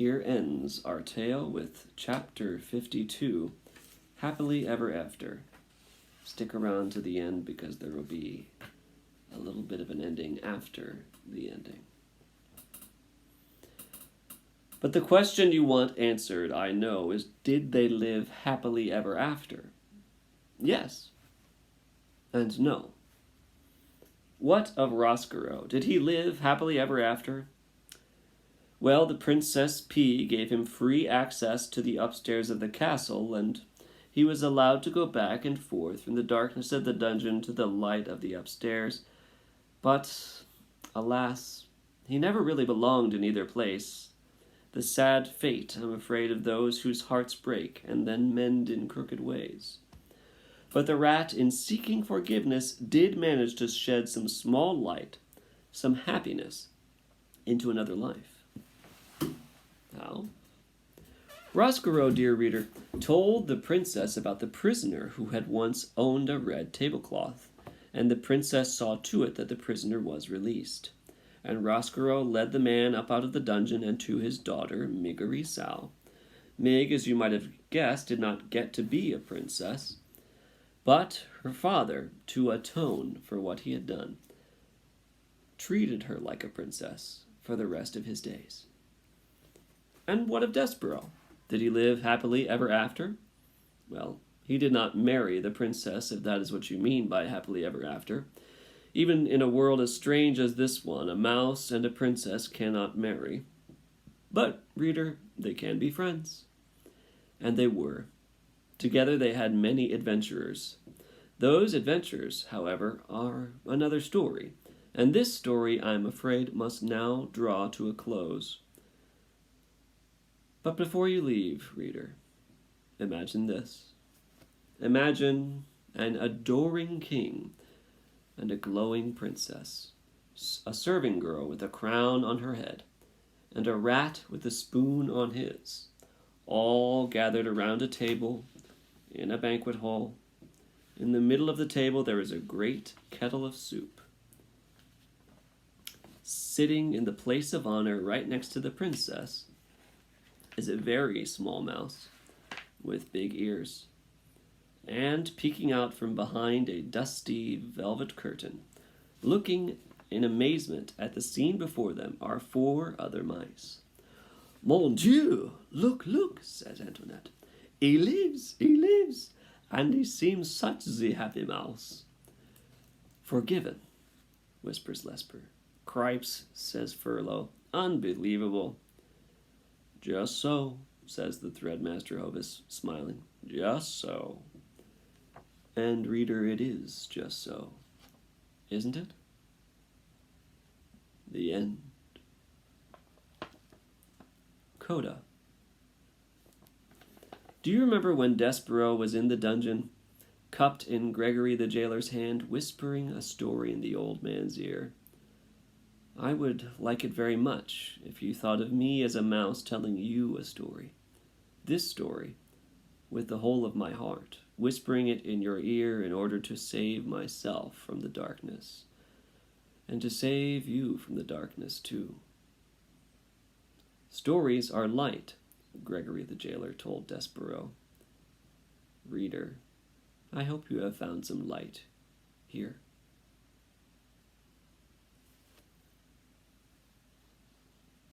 Here ends our tale with chapter 52, Happily Ever After. Stick around to the end because there will be a little bit of an ending after the ending. But the question you want answered, I know, is did they live happily ever after? Yes. And no. What of Roscaro? Did he live happily ever after? Well, the Princess P gave him free access to the upstairs of the castle, and he was allowed to go back and forth from the darkness of the dungeon to the light of the upstairs. But, alas, he never really belonged in either place. The sad fate, I'm afraid, of those whose hearts break and then mend in crooked ways. But the rat, in seeking forgiveness, did manage to shed some small light, some happiness, into another life. How? Roscaro, dear reader, told the princess about the prisoner who had once owned a red tablecloth, and the princess saw to it that the prisoner was released. And Roscaro led the man up out of the dungeon and to his daughter, Migarisau. Mig, as you might have guessed, did not get to be a princess, but her father, to atone for what he had done, treated her like a princess for the rest of his days. And what of Despereaux? Did he live happily ever after? Well, he did not marry the princess, if that is what you mean by happily ever after. Even in a world as strange as this one, a mouse and a princess cannot marry. But, reader, they can be friends. And they were. Together they had many adventurers. Those adventures, however, are another story, and this story, I am afraid, must now draw to a close. But before you leave, reader, imagine this. Imagine an adoring king and a glowing princess, a serving girl with a crown on her head, and a rat with a spoon on his, all gathered around a table in a banquet hall. In the middle of the table there is a great kettle of soup. Sitting in the place of honor right next to the princess is a very small mouse with big ears. And peeking out from behind a dusty velvet curtain, looking in amazement at the scene before them, are 4 other mice. Mon Dieu, look, look, says Antoinette. He lives, and he seems such the happy mouse. Forgiven, whispers Lesper. Cripes, says Furlough. Unbelievable. Just so, says the Threadmaster Hovis, smiling. Just so. And, reader, it is just so, isn't it? The end. Coda. Do you remember when Despereaux was in the dungeon, cupped in Gregory the jailer's hand, whispering a story in the old man's ear? I would like it very much if you thought of me as a mouse telling you a story. This story, with the whole of my heart, whispering it in your ear in order to save myself from the darkness, and to save you from the darkness too. Stories are light, Gregory the jailer told Despereaux. Reader, I hope you have found some light here.